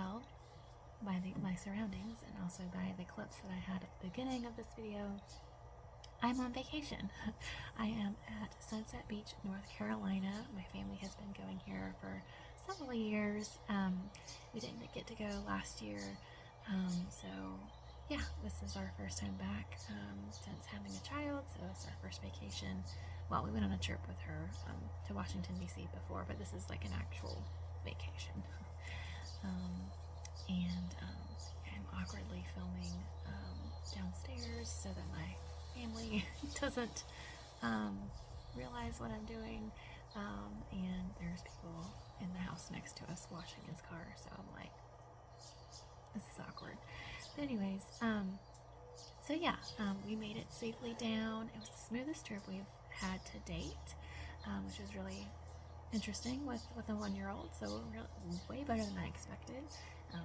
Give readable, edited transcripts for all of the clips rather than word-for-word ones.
tell by my surroundings and also by the clips that I had at the beginning of this video, I'm on vacation. I am at Sunset Beach, North Carolina. My family has been going here for several years. We didn't get to go last year, so yeah, this is our first time back since having a child, so it's our first vacation. Well, we went on a trip with her to Washington, D.C. before, but this is like an actual vacation. I'm awkwardly filming downstairs so that my family doesn't realize what I'm doing, and there's people in the house next to us washing his car, so I'm like, this is awkward. But anyways, so yeah, we made it safely down. It was the smoothest trip we've had to date, which was really interesting with a 1-year-old, so way better than I expected.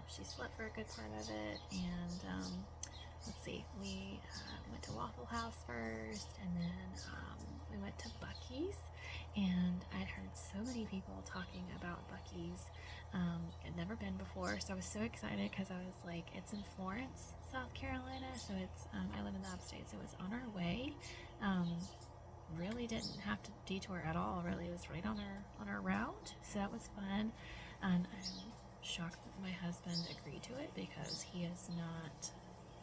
She slept for a good part of it, and let's see, we went to Waffle House first, and then we went to Buc-ee's, and I'd heard so many people talking about Buc-ee's. I'd never been before, so I was so excited because I was like, it's in Florence, South Carolina, so it's I live in the upstate, so it was on our way. Really didn't have to detour at all. Really, it was right on our route, so that was fun. And I'm shocked that my husband agreed to it because he is not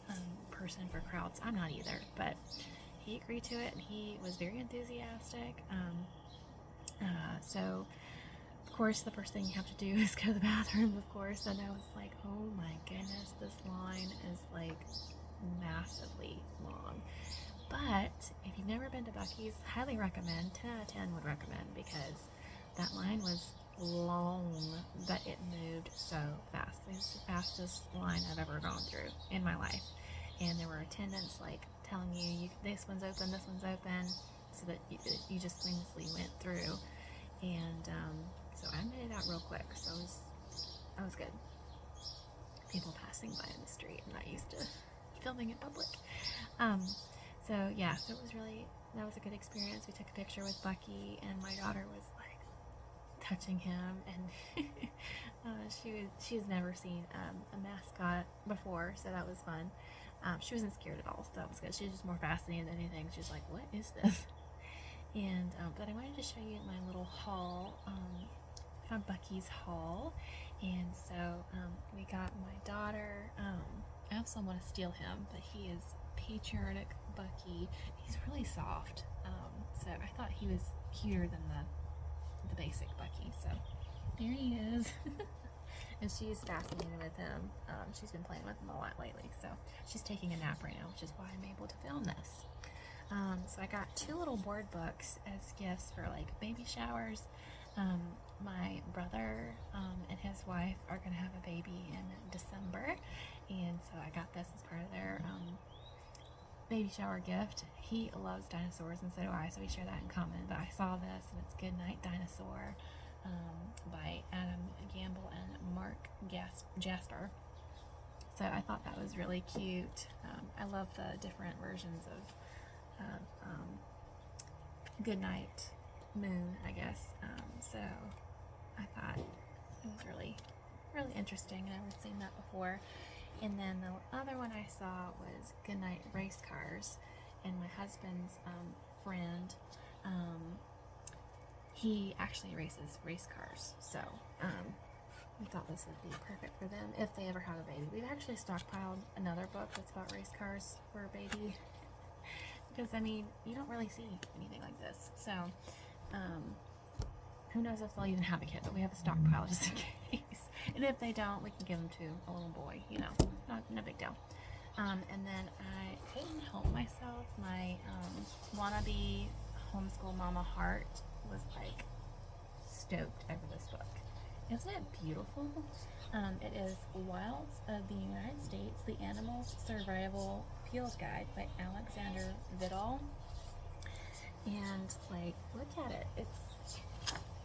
a person for crowds. I'm not either, but he agreed to it and he was very enthusiastic. So of course the first thing you have to do is go to the bathroom, of course, and I was like, oh my goodness, this line is like massively long. But if you've never been to Buc-ee's, highly recommend. 10 out of 10 would recommend, because that line was long, but it moved so fast. It was the fastest line I've ever gone through in my life. And there were attendants like telling you, this one's open, so that you just seamlessly went through. And so I made it out real quick, so I was good. People passing by in the street, I'm not used to filming in public. So yeah, so that was a good experience. We took a picture with Buc-ee, and my daughter was like touching him, and she's never seen a mascot before, so that was fun. She wasn't scared at all, so that was good. She was just more fascinated than anything. She's like, what is this? And but I wanted to show you my little haul from Buc-ee's haul. And so we got my daughter. I also want to steal him, but he is patriotic Buc-ee. He's really soft, so I thought he was cuter than the basic Buc-ee. So there he is. And she's fascinated with him. She's been playing with him a lot lately, so she's taking a nap right now, which is why I'm able to film this. So I got 2 little board books as gifts for like baby showers. My brother and his wife are gonna have a baby in December, and so I got this as part of their baby shower gift. He loves dinosaurs, and so do I, so we share that in common. But I saw this, and it's Goodnight Dinosaur by Adam Gamble and Mark Jasper. So I thought that was really cute. I love the different versions of Goodnight Moon, I guess. So I thought it was really, really interesting. I've never seen that before. And then the other one I saw was Goodnight Race Cars, and my husband's friend, he actually races race cars, so we thought this would be perfect for them if they ever have a baby. We've actually stockpiled another book that's about race cars for a baby, because I mean, you don't really see anything like this, so who knows if they'll even have a kid, but we have a stockpile just in case. And if they don't, we can give them to a little boy, you know, no big deal. And then I couldn't help myself. My wannabe homeschool mama heart was like stoked over this book. Isn't it beautiful? It is Wilds of the United States, The Animals Survival Field Guide by Alexander Vidal. And like, look at it.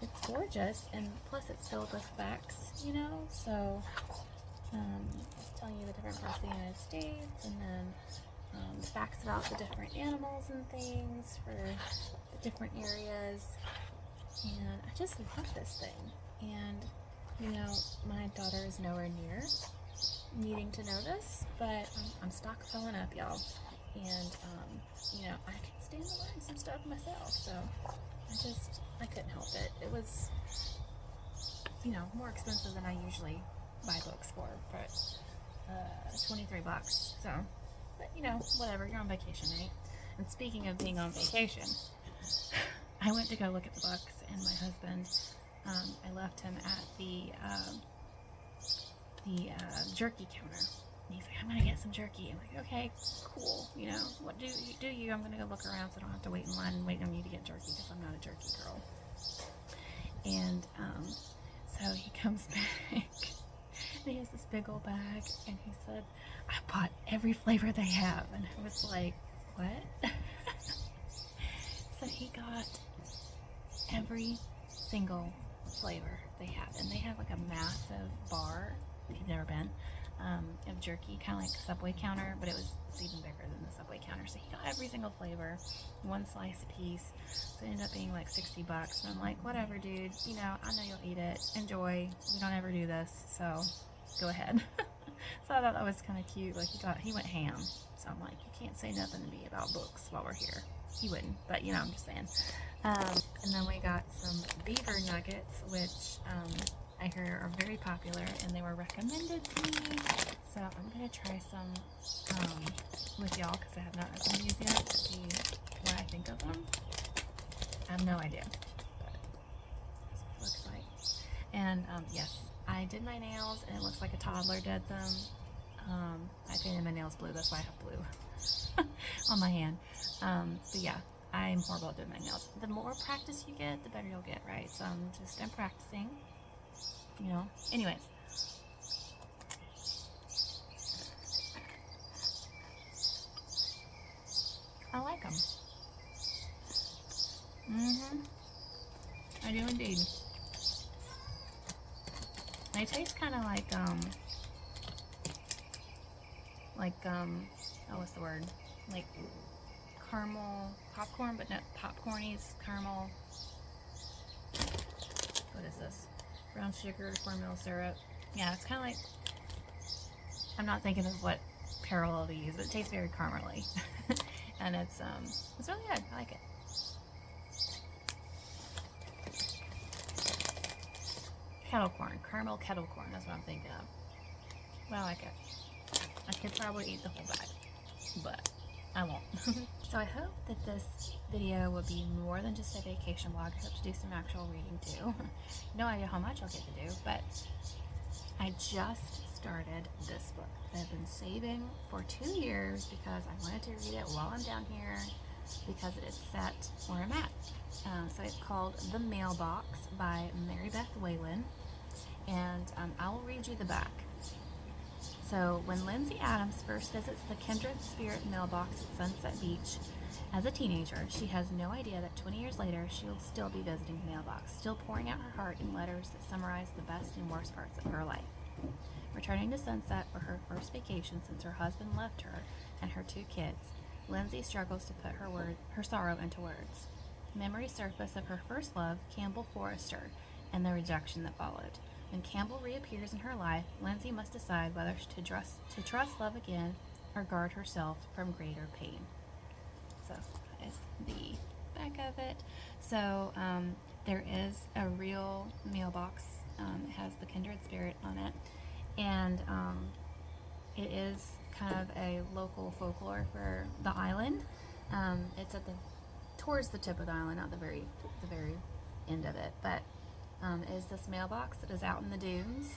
It's gorgeous, and plus it's filled with facts, you know, so it's telling you the different parts of the United States, and then facts about the different animals and things for the different areas. And I just love this thing. And You know, my daughter is nowhere near needing to know this, but I'm stockpiling up, y'all. And, you know, I can stand to learn some stuff myself, so I couldn't help it. It was, you know, more expensive than I usually buy books for, but 23 bucks. So, but you know, whatever, you're on vacation, right? And speaking of being on vacation, I went to go look at the books, and my husband, I left him at the jerky counter. And he's like, I'm gonna get some jerky. I'm like, okay, cool. You know, what do you? I'm gonna go look around so I don't have to wait in line and wait on you to get jerky because I'm not a jerky girl. And so he comes back and he has this big old bag, and he said, I bought every flavor they have. And I was like, what? So he got every single flavor they have, and they have like a massive bar, if you've never been, of jerky, kind of like a Subway counter, but it's even bigger than the Subway counter. So he got every single flavor, one slice a piece. So it ended up being like 60 bucks. And I'm like, whatever, dude, you know, I know you'll eat it. Enjoy. We don't ever do this, so go ahead. So I thought that was kind of cute. Like he went ham. So I'm like, you can't say nothing to me about books while we're here. He wouldn't, but you know, I'm just saying. And then we got some beaver nuggets, which I heard are very popular, and they were recommended to me. So I'm gonna try some with y'all because I have not opened these yet to see what I think of them. I have no idea, but that's what it looks like. And yes, I did my nails, and it looks like a toddler did them. I painted my nails blue, that's why I have blue on my hand. But yeah, I'm horrible at doing my nails. The more practice you get, the better you'll get, right? So I'm practicing, you know. Anyways, I like them. I do indeed. They taste kind of like oh, what's the word? Like caramel popcorn, but not popcornies, caramel. What is this? Brown sugar, cornmeal syrup. Yeah, it's kind of like, I'm not thinking of what parallel to use, but it tastes very caramely. And it's really good. I like it. Kettle corn, caramel kettle corn, that's what I'm thinking of. But I like it. I could probably eat the whole bag, but I won't. So I hope that this video will be more than just a vacation vlog. I hope to do some actual reading too. No idea how much I'll get to do, but I just started this book that I've been saving for 2 years because I wanted to read it while I'm down here because it is set where I'm at. So it's called The Mailbox by Mary Beth Whalen, and I will read you the back. So when Lindsay Adams first visits the Kindred Spirit mailbox at Sunset Beach as a teenager, she has no idea that 20 years later she'll still be visiting the mailbox, still pouring out her heart in letters that summarize the best and worst parts of her life. Returning to Sunset for her first vacation since her husband left her and her 2 kids, Lindsay struggles to put her sorrow into words. Memories surface of her first love, Campbell Forrester, and the rejection that followed. When Campbell reappears in her life, Lindsay must decide whether to trust love again or guard herself from greater pain. So that is the back of it. So there is a real mailbox. It has the Kindred Spirit on it, and it is kind of a local folklore for the island. It's towards the tip of the island, not the very end of it, but is this mailbox that is out in the dunes,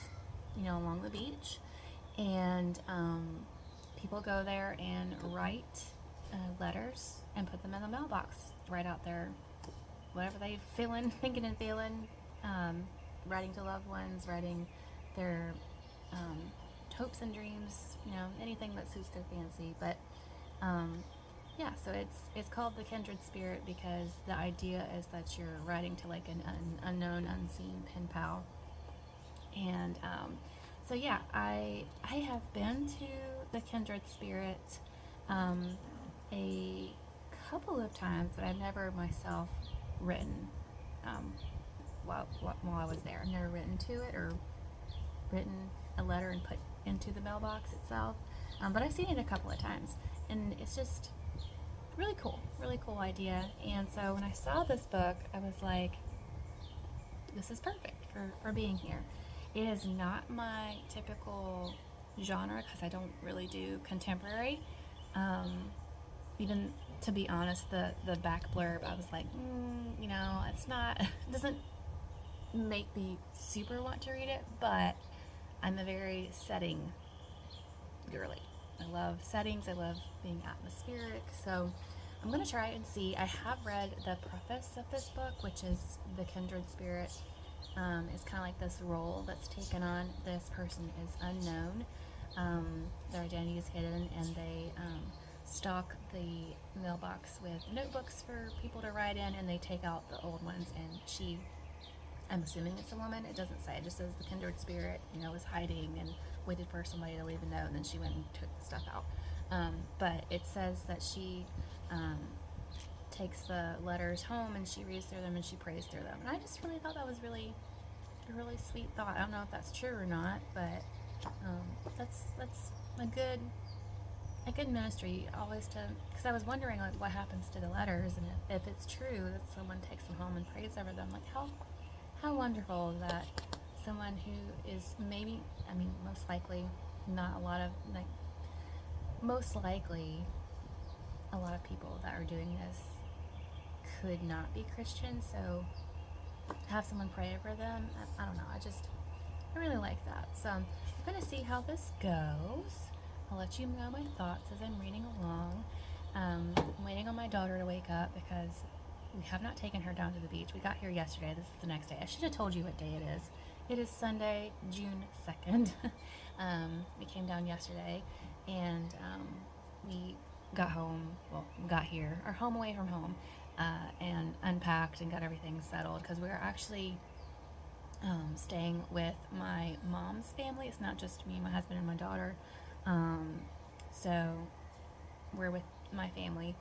you know, along the beach, and people go there and write letters and put them in the mailbox, write out their whatever they thinking and feeling, writing to loved ones, writing their hopes and dreams, you know, anything that suits their fancy. But yeah, so it's called the Kindred Spirit because the idea is that you're writing to like an unknown, unseen pen pal. And so yeah, I have been to the Kindred Spirit a couple of times, but I've never myself written while I was there. I've never written to it or written a letter and put into the mailbox itself. But I've seen it a couple of times, and it's just really cool idea. And so when I saw this book, I was like, this is perfect for being here. It is not my typical genre because I don't really do contemporary. Even to be honest, the back blurb, I was like, it's not, it doesn't make me super want to read it, but I'm a very setting girly. I love settings, I love being atmospheric, so I'm going to try and see. I have read the preface of this book, which is the kindred spirit. It's kind of like this role that's taken on. This person is unknown. Their identity is hidden, and they stock the mailbox with notebooks for people to write in, and they take out the old ones, and I'm assuming it's a woman, it doesn't say, it just says the kindred spirit, was hiding and waited for somebody to leave a note, and then she went and took the stuff out. But it says that she takes the letters home and she reads through them and she prays through them. And I just really thought that was a really sweet thought. I don't know if that's true or not, but that's a good ministry always to, because I was wondering like what happens to the letters, and if it's true that someone takes them home and prays over them, like how wonderful that someone who is most likely not a lot of like most likely a lot of people that are doing this could not be Christian, so have someone pray over them, I don't know, I really like that. So I'm going to see how this goes. I'll let you know my thoughts as I'm reading along. I'm waiting on my daughter to wake up because we have not taken her down to the beach. We got here yesterday. This is the next day. I should have told you what day it is. It is Sunday, June 2nd. We came down yesterday, and we got here, our home away from home, and unpacked and got everything settled because we were actually staying with my mom's family. It's not just me, my husband, and my daughter. So we're with my family.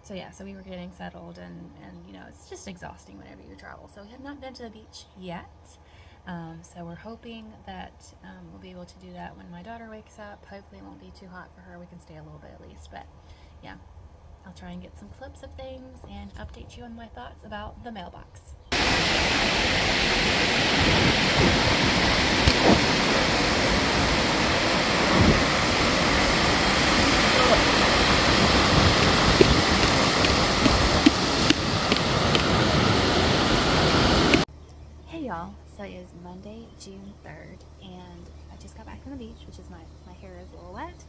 So we were getting settled, and it's just exhausting whenever you travel. So we have not been to the beach yet. So we're hoping that we'll be able to do that when my daughter wakes up. Hopefully it won't be too hot for her. We can stay a little bit at least. But yeah, I'll try and get some clips of things and update you on my thoughts about the mailbox. Hey y'all, so it is Monday, June 3rd, and I just got back from the beach, which is my hair is a little wet,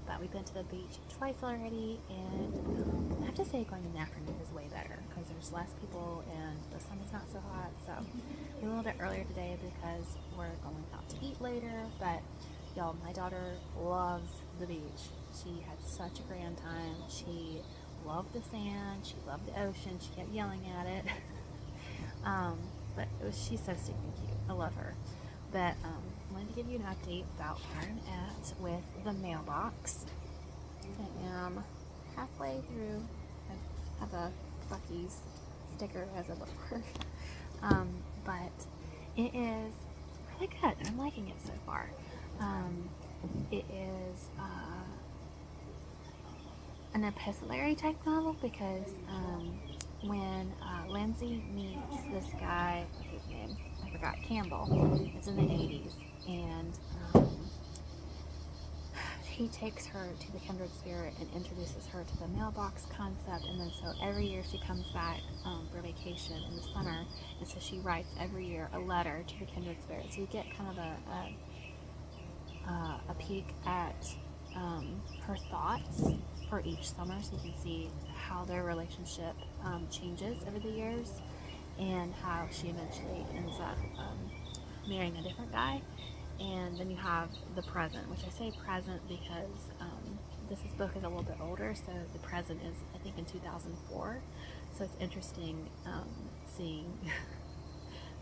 but we've been to the beach twice already, and I have to say going in the afternoon is way better because there's less people and the sun is not so hot. So we're a little bit earlier today because we're going out to eat later. But y'all, my daughter loves the beach. She had such a grand time. She loved the sand, she loved the ocean, she kept yelling at it. But she's so stinking cute. I love her. But I wanted to give you an update about where I'm at with the mailbox. I am halfway through. I have a Bucky's sticker as a bookmark. But it is really good. I'm liking it so far. It is an epistolary type novel because when Lindsay meets this guy, what's his name? I forgot, Campbell. It's in the 80s, and he takes her to the kindred spirit and introduces her to the mailbox concept. And then so every year she comes back for vacation in the summer, and so she writes every year a letter to the kindred spirit. So you get kind of a peek at her thoughts for each summer, so you can see how their relationship changes over the years, and how she eventually ends up marrying a different guy. And then you have the present, which I say present because this book is a little bit older, so the present is, I think, in 2004. So it's interesting seeing.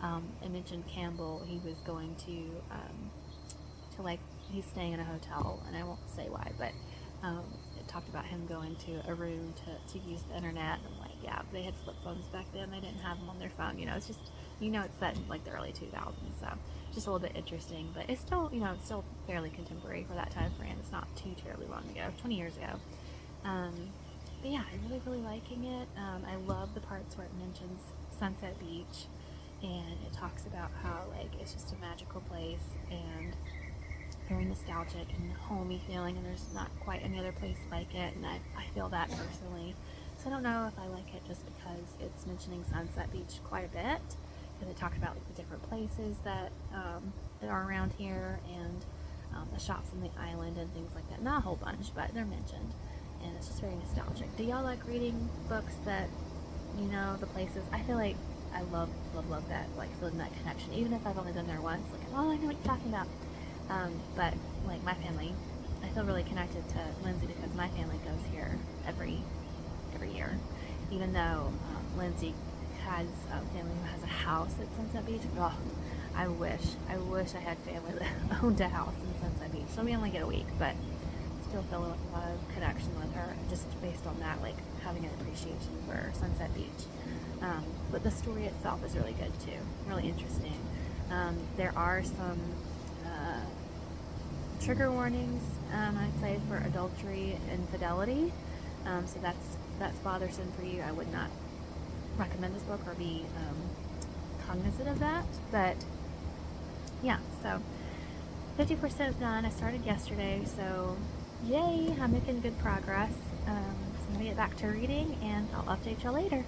I mentioned Campbell. He was going to he's staying in a hotel, and I won't say why, but it talked about him going to a room to use the internet, and yeah, they had flip phones back then. They didn't have them on their phone. It's just, it's set in like the early 2000s. So just a little bit interesting, but it's still, it's still fairly contemporary for that time frame. It's not too terribly long ago, 20 years ago. But yeah, I'm really, really liking it. I love the parts where it mentions Sunset Beach, and it talks about how like it's just a magical place and very nostalgic and homey feeling, and there's not quite any other place like it, and I feel that personally. So I don't know if I like it just because it's mentioning Sunset Beach quite a bit, because it talked about like the different places that are around here, and the shops on the island and things like that. Not a whole bunch, but they're mentioned, and it's just very nostalgic. Do y'all like reading books that, the places? I feel like I love that, like feeling that connection, even if I've only been there once. Like, oh, I know what you're talking about. But like my family, I feel really connected to Lindsay because my family goes here every year. Even though Lindsay has a family who has a house at Sunset Beach. Oh, I wish I had family that owned a house in Sunset Beach. So we only get a week, but still feel a lot of connection with her just based on that, like having an appreciation for Sunset Beach. But the story itself is really good too, really interesting. There are some trigger warnings, I'd say, for adultery and infidelity. So that's bothersome for you. I would not recommend this book or be cognizant of that. But yeah, so 50% done. I started yesterday, so yay, I'm making good progress. So I'm gonna get back to reading, and I'll update y'all later.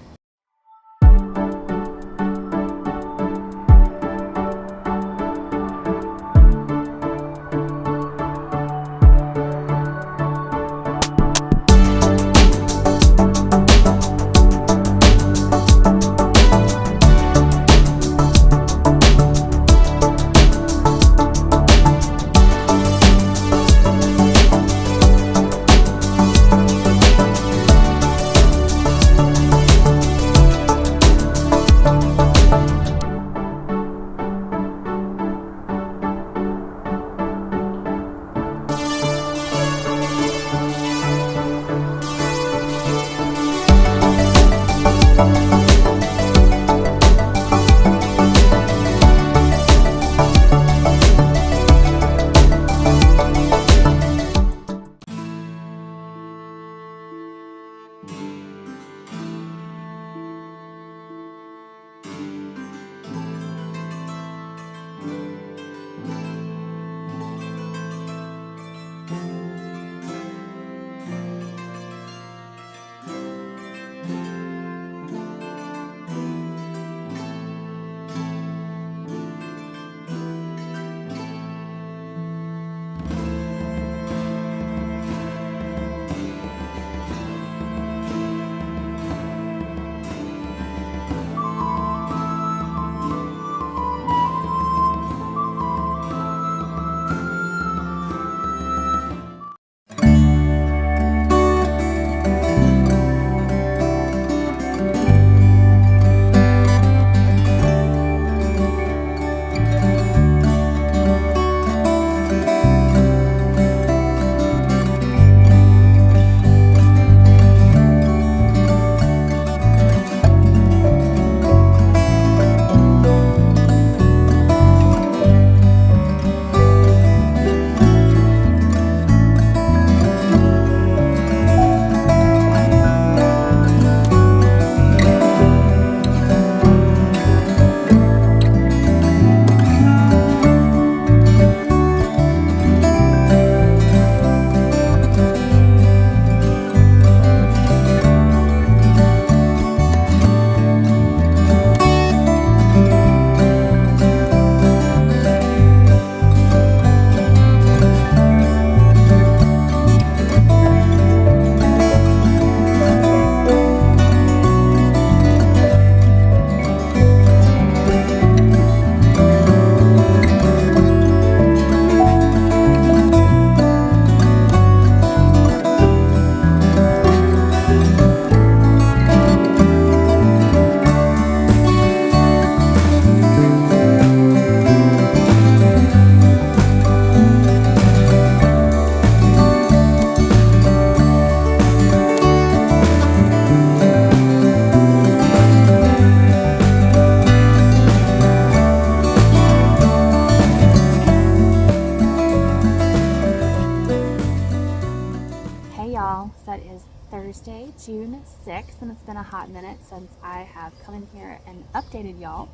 Tuesday, June 6th, and it's been a hot minute since I have come in here and updated y'all.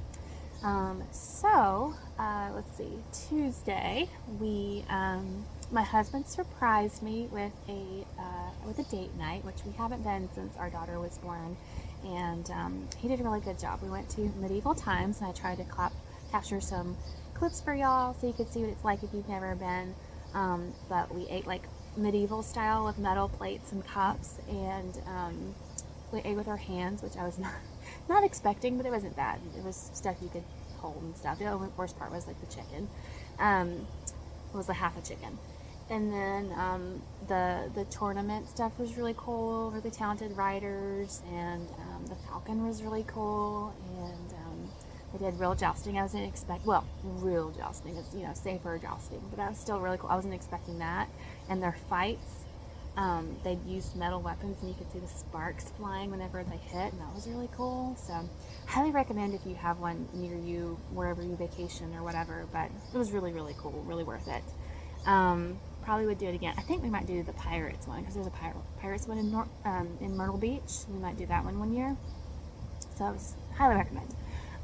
Let's see, Tuesday, my husband surprised me with a date night, which we haven't done since our daughter was born, and he did a really good job. We went to medieval times, and I tried to capture some clips for y'all so you could see what it's like if you've never been, but we ate like medieval style with metal plates and cups, and we ate with our hands, which I was not expecting, but it wasn't bad. It was stuff you could hold and stuff. The only worst part was like the chicken. It was a half a chicken. And then the tournament stuff was really cool, really talented riders, and the falcon was really cool, and they did real jousting. I wasn't expecting, well, real jousting, it's, you know, safer jousting, but that was still really cool. I wasn't expecting that. And their fights, they used metal weapons, and you could see the sparks flying whenever they hit, and that was really cool. So highly recommend if you have one near you, wherever you vacation or whatever, but it was really, really cool, really worth it. Probably would do it again. I think we might do the Pirates one, because there's a Pirates one in Myrtle Beach. We might do that one year. So I was highly recommend.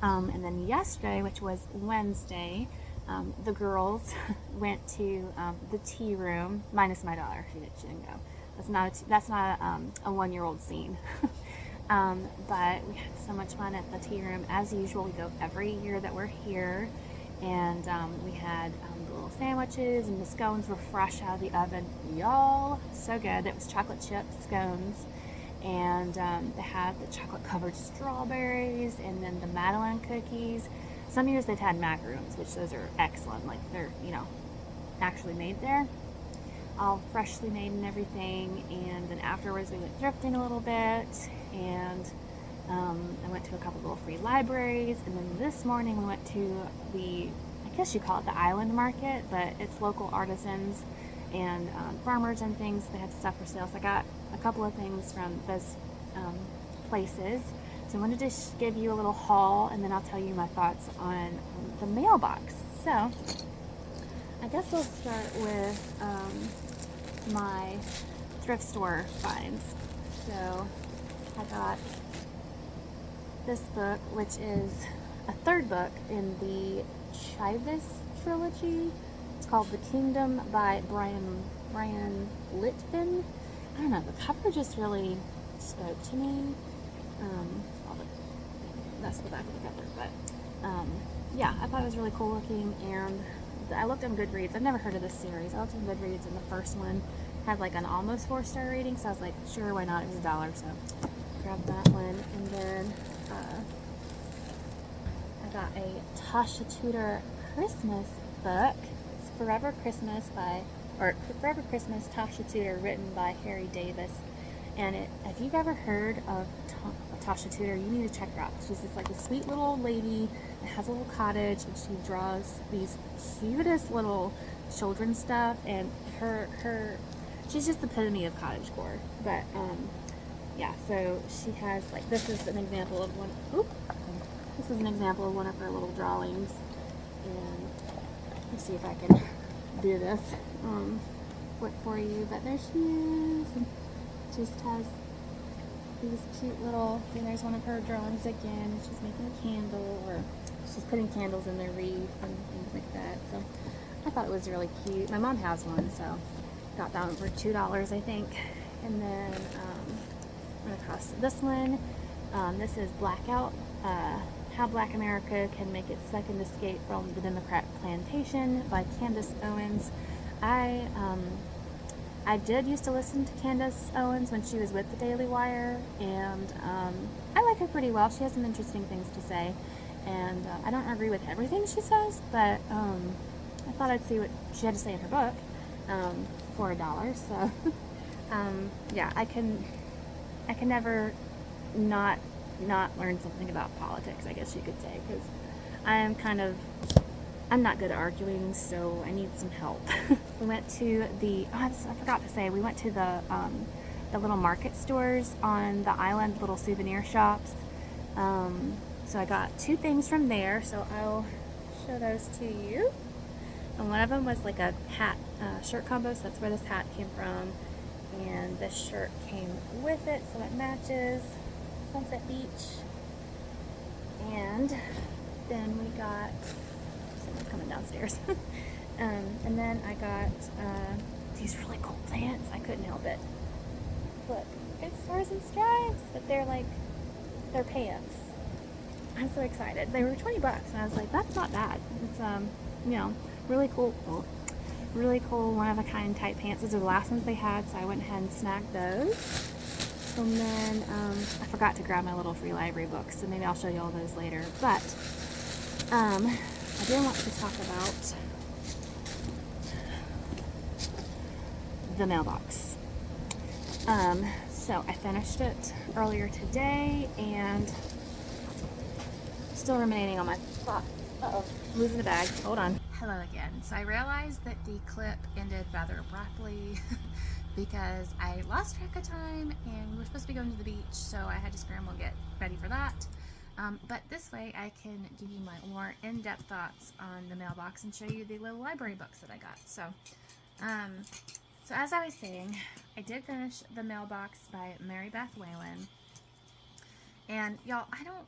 And then yesterday, which was Wednesday, the girls went to the tea room, minus my daughter. She didn't go. That's not a 1-year-old scene. But we had so much fun at the tea room. As usual, we go every year that we're here, and we had the little sandwiches, and the scones were fresh out of the oven. Y'all, so good. It was chocolate chip scones, and they had the chocolate covered strawberries, and then the Madeleine cookies. Some years they've had macaroons, which those are excellent, like they're, you know, actually made there, all freshly made and everything. And then afterwards we went thrifting a little bit, and I went to a couple little free libraries. And then this morning we went to I guess you call it the island market, but it's local artisans and farmers and things. They had stuff for sale, so I got a couple of things from those places. So I wanted to give you a little haul, and then I'll tell you my thoughts on the mailbox. So I guess we'll start with my thrift store finds. So I got this book, which is a third book in the Chivas trilogy. It's called The Kingdom by Brian Litfin. I don't know, the cover just really spoke to me. That's the back of the cover, but yeah, I thought it was really cool looking. And I looked on Goodreads. I've never heard of this series. I looked on Goodreads, and the first one had like an almost 4-star rating, so I was like, sure, why not? It was $1, so I grabbed that one. And then I got a Tasha Tudor Christmas book. It's Forever Christmas Tasha Tudor, written by Harry Davis. And if you've ever heard of Tasha Tudor, you need to check her out. She's just like a sweet little old lady that has a little cottage, and she draws these cutest little children's stuff, and she's just the epitome of cottagecore. But yeah, so she has, like, this is an example of one. This is an example of one of her little drawings, and let's see if I can do this flip for you. But there she is, and just has these cute little, see, there's one of her drawings again. She's making a candle, or she's putting candles in their wreath and things like that. So I thought it was really cute. My mom has one, so got that one for $2, I think. And then I'm gonna cross this one. This is Blackout, How Black America Can Make Its Second Escape from the Democrat Plantation by Candace Owens. I did used to listen to Candace Owens when she was with the Daily Wire, and I like her pretty well. She has some interesting things to say, and I don't agree with everything she says, but I thought I'd see what she had to say in her book for $1. So yeah, I can never not learn something about politics, I guess you could say, because I'm not good at arguing, so I need some help. We went to I forgot to say, we went to the little market stores on the island, little souvenir shops. So I got 2 things from there, so I'll show those to you. And one of them was like a hat, shirt combo, so that's where this hat came from. and this shirt came with it, so it matches Sunset Beach. And then we got, someone's coming downstairs. And then I got these really cool pants. I couldn't help it. Look, it's Stars and Stripes, but they're pants. I'm so excited. They were 20 bucks, and I was like, that's not bad. It's you know, really cool, one-of-a-kind type pants. Those are the last ones they had, so I went ahead and snagged those. And then I forgot to grab my little free library books, so maybe I'll show you all those later. But I did want to talk about the mailbox. So I finished it earlier today, and still ruminating on my thought. Uh-oh, losing the bag. Hold on. Hello again. So I realized that the clip ended rather abruptly because I lost track of time and we were supposed to be going to the beach, so I had to scramble and get ready for that. But this way I can give you my more in-depth thoughts on the mailbox and show you the little library books that I got. So as I was saying, I did finish The Mailbox by Mary Beth Whalen. And y'all, I don't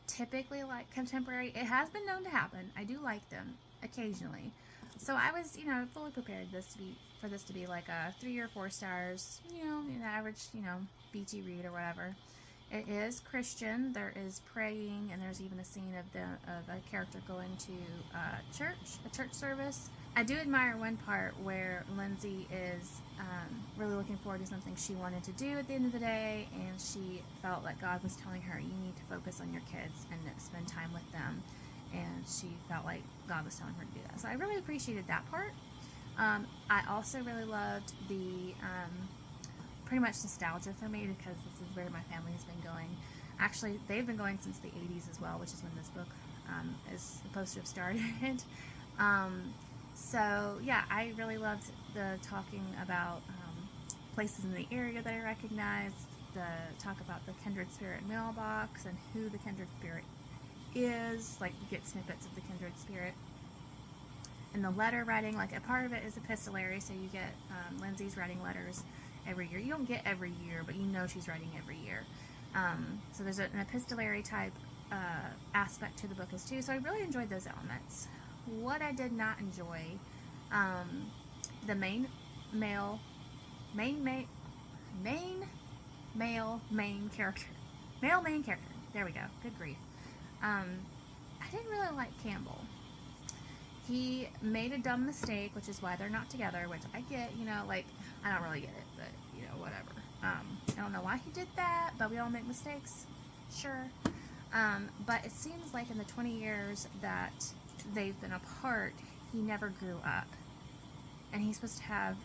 typically like contemporary. It has been known to happen. I do like them occasionally. So I was, fully prepared for this to be like a 3 or 4 stars, an average, beachy read or whatever. It is Christian. There is praying, and there's even a scene of a character going to a church service. I do admire one part where Lindsay is really looking forward to something she wanted to do at the end of the day, and she felt like God was telling her, you need to focus on your kids and spend time with them, and she felt like God was telling her to do that. So I really appreciated that part. I also really loved the pretty much nostalgia for me, because this is where my family has been going. Actually, they've been going since the 80s as well, which is when this book is supposed to have started. So yeah, I really loved the talking about places in the area that I recognized, the talk about the Kindred Spirit mailbox and who the Kindred Spirit is, like you get snippets of the Kindred Spirit. And the letter writing, like a part of it is epistolary, so you get Lindsay's writing letters every year. You don't get every year, but she's writing every year. So there's an epistolary type aspect to the book as too, so I really enjoyed those elements. What I did not enjoy, the main character. Male main character. There we go. Good grief. I didn't really like Campbell. He made a dumb mistake, which is why they're not together, which I get, I don't really get it, but, whatever. I don't know why he did that, but we all make mistakes. Sure. But it seems like in the 20 years that they've been apart, he never grew up. And he's supposed to have,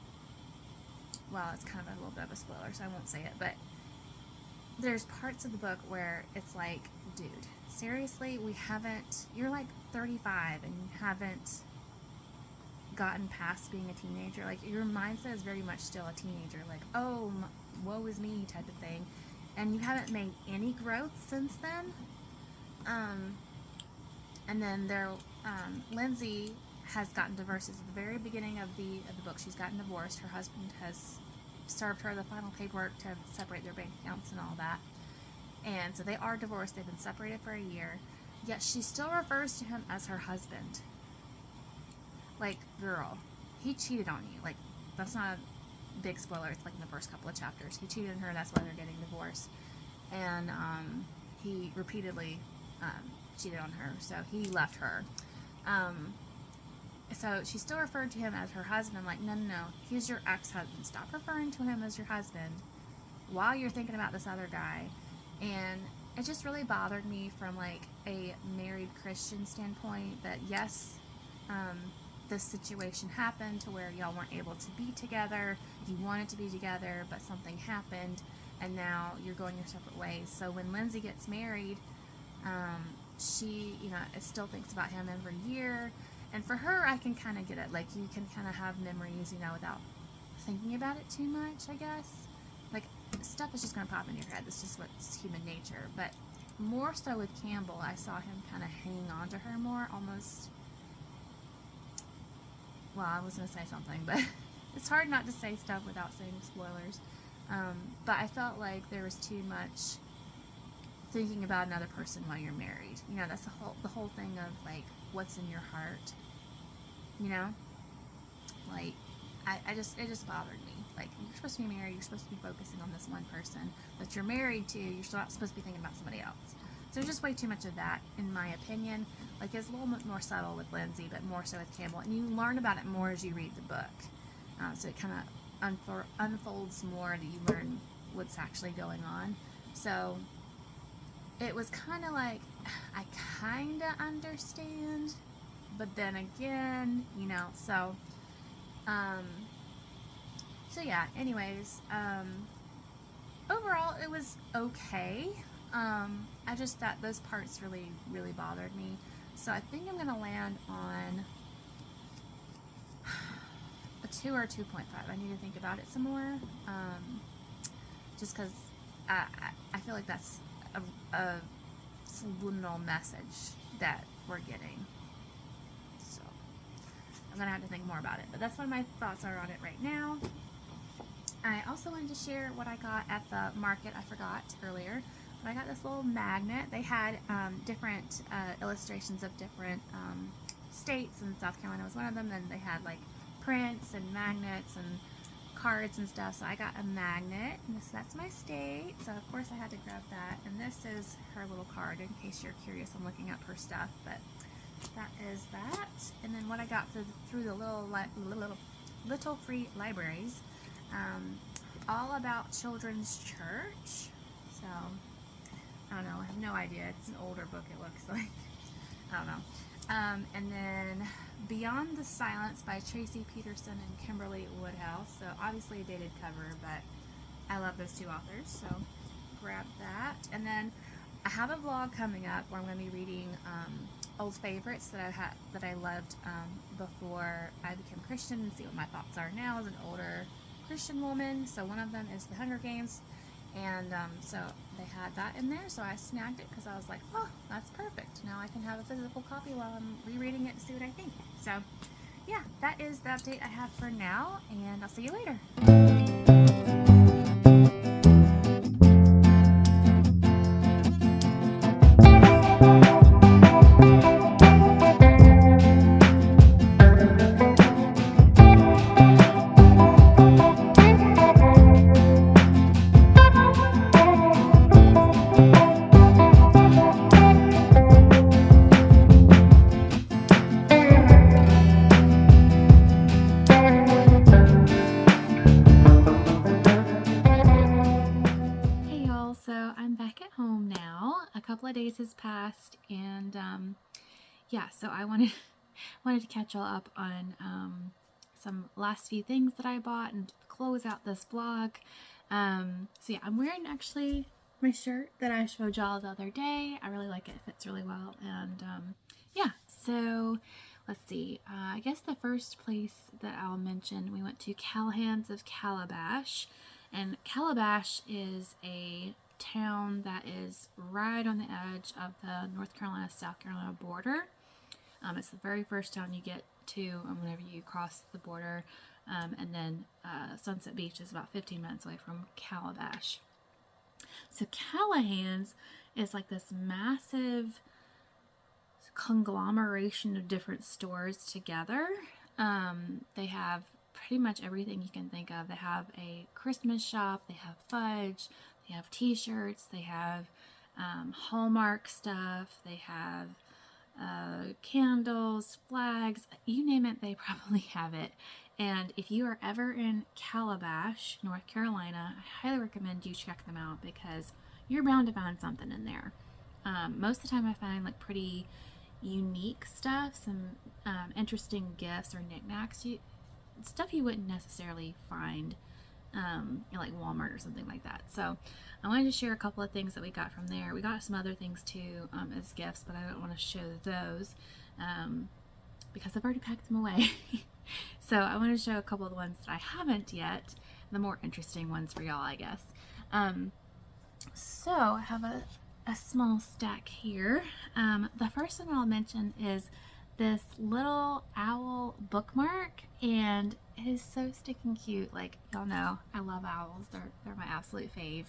well, it's kind of a little bit of a spoiler, so I won't say it, but there's parts of the book where it's like, dude, seriously, you're like 35 and you haven't gotten past being a teenager. Like, your mindset is very much still a teenager, like, oh, woe is me type of thing, and you haven't made any growth since then. And then Lindsay has gotten divorced. At the very beginning of the book, she's gotten divorced. Her husband has served her the final paperwork to separate their bank accounts and all that. And so they are divorced. They've been separated for a year. Yet she still refers to him as her husband. Like, girl, he cheated on you. Like, that's not a big spoiler. It's like in the first couple of chapters. He cheated on her. That's why they're getting divorced. And he repeatedly cheated on her. So he left her. So she still referred to him as her husband. Like, no, he's your ex-husband. Stop referring to him as your husband while you're thinking about this other guy. And it just really bothered me from like a married Christian standpoint that yes, this situation happened to where y'all weren't able to be together. You wanted to be together, but something happened, and now you're going your separate ways. So when Lindsay gets married, she, still thinks about him every year. And for her, I can kind of get it. Like, you can kind of have memories, without thinking about it too much, I guess. Like, stuff is just going to pop in your head. That's just what's human nature. But more so with Campbell, I saw him kind of hanging on to her more, almost. Well, I was going to say something, but it's hard not to say stuff without saying spoilers. But I felt like there was too much thinking about another person while you're married. You know, that's the whole thing of like what's in your heart. You know, like it just bothered me. Like, you're supposed to be married, you're supposed to be focusing on this one person that you're married to. You're not supposed to be thinking about somebody else. So there's just way too much of that, in my opinion. Like, it's a little bit more subtle with Lindsay, but more so with Campbell. And you learn about it more as you read the book. So it kind of unfolds more, and you learn what's actually going on. So it was kind of like, I kind of understand, but then again, you know, so yeah, anyways, overall it was okay. I just thought those parts really bothered me. So I think I'm going to land on a 2 or 2.5. I need to think about it some more. Just because I feel like that's a subliminal message that we're getting. So I'm going to have to think more about it. But that's what my thoughts are on it right now. I also wanted to share what I got at the market. I forgot earlier. But I got this little magnet. They had different illustrations of different states, and South Carolina was one of them. And they had like prints and magnets and cards and stuff. So I got a magnet, and that's my state. So of course I had to grab that. And this is her little card, in case you're curious. I'm looking up her stuff, but that is that. And then what I got through the little free libraries, all about children's church. So I don't know, I have no idea. It's an older book, it looks like. I don't know. And then Beyond the Silence by Tracy Peterson and Kimberly Woodhouse. So obviously a dated cover, but I love those two authors, so grab that. And then I have a vlog coming up where I'm going to be reading old favorites that I loved before I became Christian, and see what my thoughts are now as an older Christian woman. So one of them is The Hunger Games. And so they had that in there, so I snagged it because I was like, oh, that's perfect. Now I can have a physical copy while I'm rereading it to see what I think. So yeah, that is the update I have for now, and I'll see you later. Days has passed, and yeah, so I wanted to catch all up on some last few things that I bought and close out this vlog. So yeah, I'm wearing actually my shirt that I showed y'all the other day. I really like it. It fits really well, and yeah, so let's see. I guess the first place that I'll mention, we went to Callahan's of Calabash, and Calabash is a town that is right on the edge of the North Carolina South Carolina border. It's the very first town you get to whenever you cross the border, and then Sunset Beach is about 15 minutes away from Calabash. So Callahan's is like this massive conglomeration of different stores together. They have pretty much everything you can think of. They have a Christmas shop, they have fudge, they have t-shirts, they have Hallmark stuff, they have candles, flags, you name it, they probably have it. And if you are ever in Calabash, North Carolina, I highly recommend you check them out, because you're bound to find something in there. Most of the time I find like pretty unique stuff, some interesting gifts or knickknacks, stuff you wouldn't necessarily find in like Walmart or something like that. So I wanted to share a couple of things that we got from there. We got some other things too as gifts, but I don't want to show those because I've already packed them away. So I want to show a couple of the ones that I haven't yet, the more interesting ones for y'all, I guess. So I have a small stack here. The first one I'll mention is this little owl bookmark, and it is so sticking cute. Like, y'all know, I love owls. They're my absolute fave.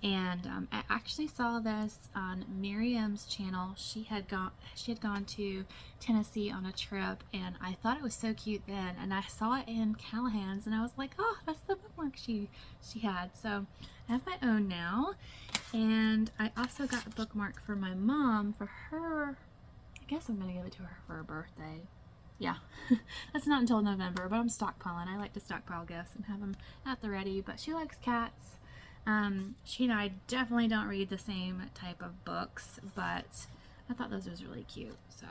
And I actually saw this on Miriam's channel. She had gone to Tennessee on a trip, and I thought it was so cute then. And I saw it in Callahan's, and I was like, oh, that's the bookmark she had. So I have my own now, and I also got a bookmark for my mom for her. I guess I'm gonna give it to her for her birthday. Yeah, that's not until November, but I'm stockpiling. I like to stockpile gifts and have them at the ready. But she likes cats. She and I definitely don't read the same type of books, but I thought this was really cute. So,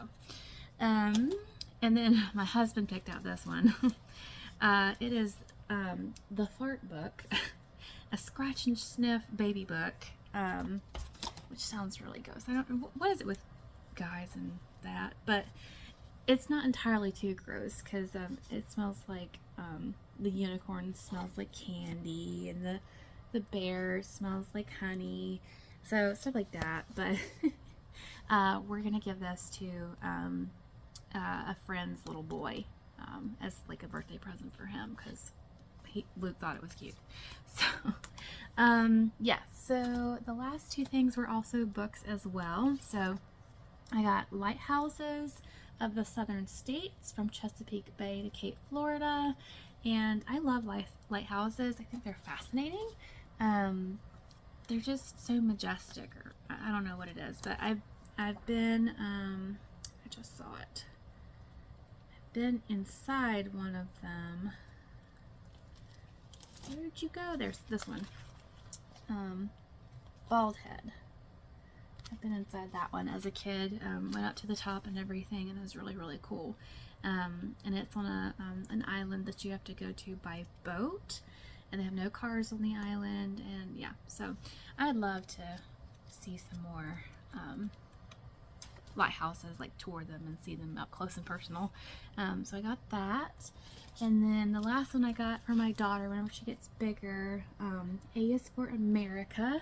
and then my husband picked out this one. It is The Fart Book, a scratch and sniff baby book, which sounds really gross. I don't know what is it with guys and that, but it's not entirely too gross because it smells like the unicorn smells like candy, and the bear smells like honey, so stuff like that. But we're gonna give this to a friend's little boy as like a birthday present for him because Luke thought it was cute. So yeah, so the last two things were also books as well. So I got Lighthouses of the Southern States from Chesapeake Bay to Cape Florida, and I love lighthouses. I think they're fascinating. They're just so majestic, or I don't know what it is, but I've been I just saw it. I've been inside one of them. Where'd you go? There's this one. Bald Head. I've been inside that one as a kid. Went up to the top and everything, and it was really, really cool. And it's on an island that you have to go to by boat, and they have no cars on the island. And yeah, so I'd love to see some more lighthouses, like tour them and see them up close and personal. So I got that. And then the last one I got for my daughter whenever she gets bigger, A is for America,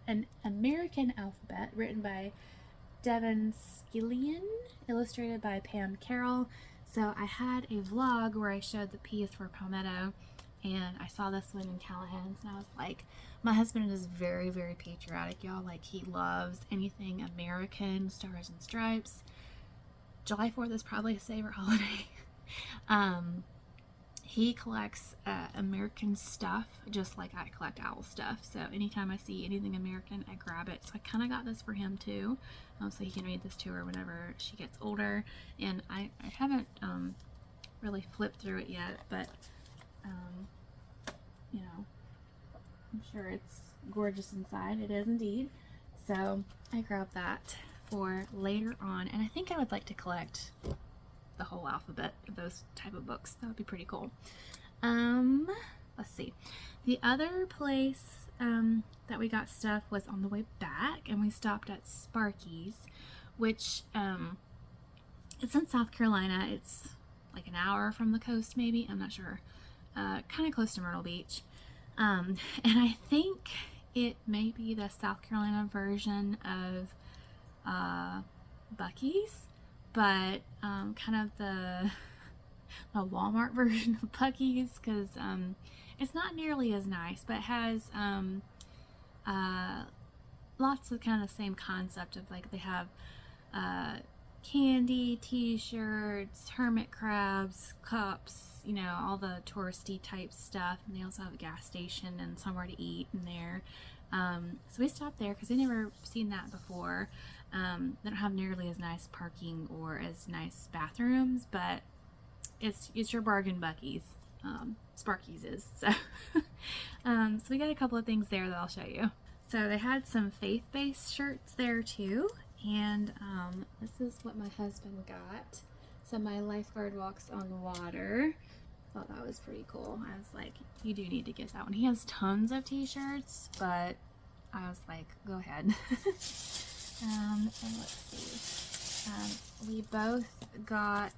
an American alphabet, written by Devin Skillian, illustrated by Pam Carroll. So I had a vlog where I showed the P is for Palmetto, and I saw this one in Callahan's, and I was like, my husband is very, very patriotic, y'all. Like, he loves anything American, stars and stripes. July 4th is probably his favorite holiday. He collects American stuff just like I collect owl stuff. So anytime I see anything American, I grab it. So I kind of got this for him too, so he can read this to her whenever she gets older. And I haven't really flipped through it yet, but you know, I'm sure it's gorgeous inside. It is indeed. So I grabbed that for later on, and I think I would like to collect the whole alphabet of those type of books. That would be pretty cool. Let's see. The other place that we got stuff was on the way back, and we stopped at Sparky's, which it's in South Carolina. It's like an hour from the coast, maybe. I'm not sure. Kind of close to Myrtle Beach. And I think it may be the South Carolina version of Buc-ee's, but kind of the Walmart version of Buc-ee's, because it's not nearly as nice, but it has lots of kind of the same concept of, like, they have candy, t-shirts, hermit crabs, cups, you know, all the touristy type stuff, and they also have a gas station and somewhere to eat in there. So we stopped there because we never seen that before. They don't have nearly as nice parking or as nice bathrooms, but it's your bargain Buc-ee's. Sparky's is. So, so we got a couple of things there that I'll show you. So they had some faith-based shirts there too, and this is what my husband got. So my lifeguard walks on water. Thought that was pretty cool. I was like, you do need to get that one. He has tons of t-shirts, but I was like, go ahead. And let's see. We both got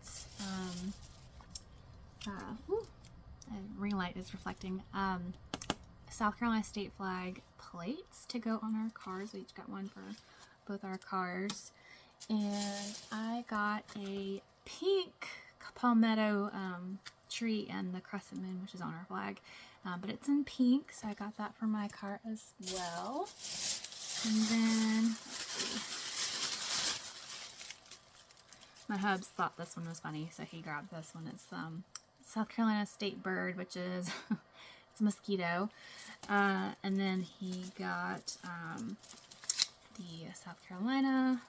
ring light is reflecting South Carolina state flag plates to go on our cars. We each got one for both our cars, and I got a pink palmetto tree and the crescent moon, which is on our flag. But it's in pink, so I got that for my car as well. And then, let's see. My hubs thought this one was funny, so he grabbed this one. It's South Carolina state bird, which is it's a mosquito. And then he got the South Carolina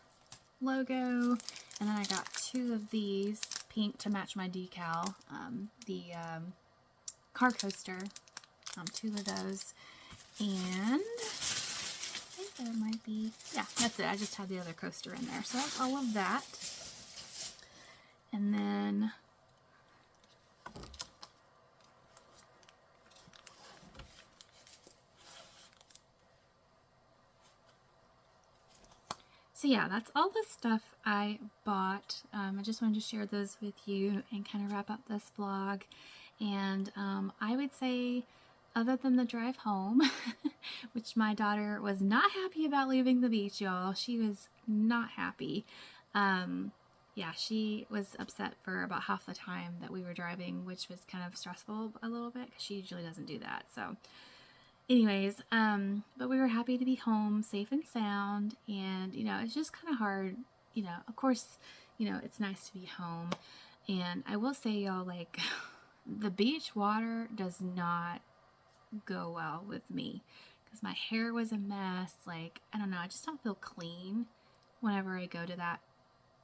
logo, and then I got 2 of these pink to match my decal. The car coaster, 2 of those, and I think there might be, yeah, that's it. I just had the other coaster in there, so that's all of that. And then so yeah, that's all the stuff I bought. I just wanted to share those with you and kind of wrap up this vlog. And I would say, other than the drive home, which my daughter was not happy about leaving the beach, y'all. She was not happy. Yeah, she was upset for about half the time that we were driving, which was kind of stressful a little bit because she usually doesn't do that. So anyways, but we were happy to be home safe and sound, and you know, it's just kind of hard, you know, of course, you know, it's nice to be home. And I will say, y'all, like, the beach water does not go well with me because my hair was a mess. Like, I don't know, I just don't feel clean whenever I go to that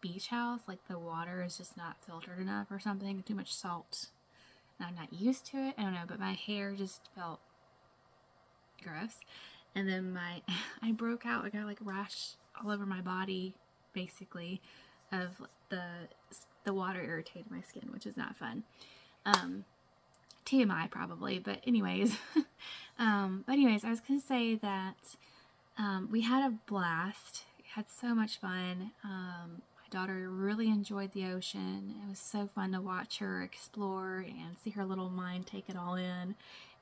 beach house. Like, the water is just not filtered enough or something, too much salt, and I'm not used to it. I don't know, but my hair just felt gross. And then I broke out. I got like rash all over my body, basically, of the water irritated my skin, which is not fun. TMI probably, but anyways. I was gonna say that we had a blast. We had so much fun. My daughter really enjoyed the ocean. It was so fun to watch her explore and see her little mind take it all in.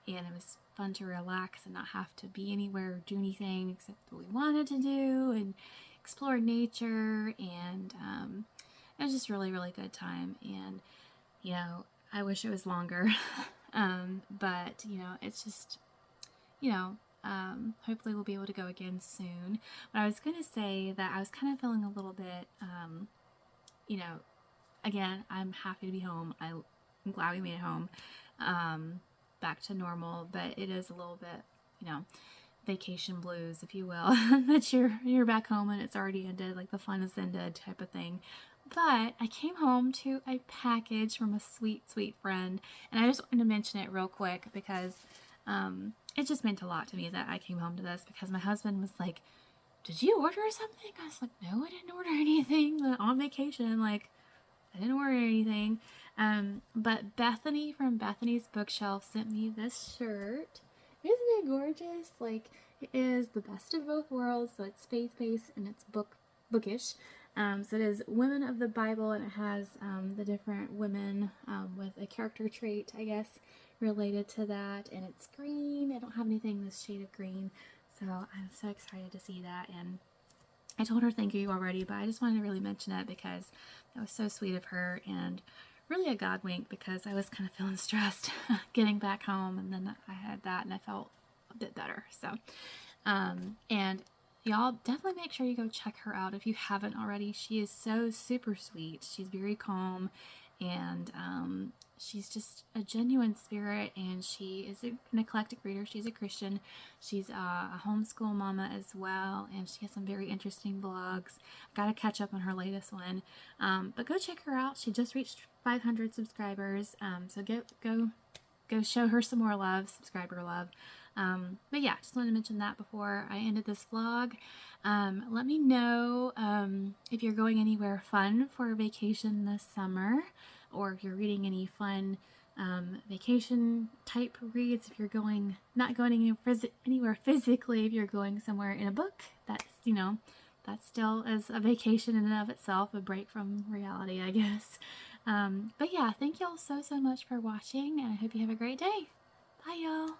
And it was fun to relax and not have to be anywhere or do anything except what we wanted to do and explore nature. And it was just really, really good time. And, you know, I wish it was longer. But, you know, it's just, you know, hopefully we'll be able to go again soon. But I was going to say that I was kind of feeling a little bit, you know, again, I'm happy to be home. I'm glad we made it home. Back to normal, but it is a little bit, you know, vacation blues, if you will, that you're back home and it's already ended, like the fun is ended type of thing. But I came home to a package from a sweet, sweet friend, and I just wanted to mention it real quick because it just meant a lot to me that I came home to this, because my husband was like, "Did you order something?" I was like, "No, I didn't order anything. On vacation, like, I didn't order anything." But Bethany from Bethany's Bookshelf sent me this shirt. Isn't it gorgeous? Like, it is the best of both worlds. So it's faith-based and it's bookish. So it is Women of the Bible, and it has the different women with a character trait, I guess, related to that. And it's green. I don't have anything this shade of green, so I'm so excited to see that. And I told her thank you already, but I just wanted to really mention it because that was so sweet of her, and really a God wink, because I was kind of feeling stressed getting back home, and then I had that and I felt a bit better. So, and y'all definitely make sure you go check her out if you haven't already. She is so super sweet. She's very calm, and she's just a genuine spirit, and she is an eclectic reader. She's a Christian. She's a homeschool mama as well, and she has some very interesting blogs. I've got to catch up on her latest one, but go check her out. She just reached 500 subscribers, so go show her some more love, subscriber love. But yeah, just wanted to mention that before I ended this vlog. Let me know if you're going anywhere fun for a vacation this summer, or if you're reading any fun vacation type reads. If you're not going anywhere physically, if you're going somewhere in a book, that's, you know, that still is a vacation in and of itself, a break from reality, I guess. But yeah, thank y'all so much for watching, and I hope you have a great day. Bye, y'all.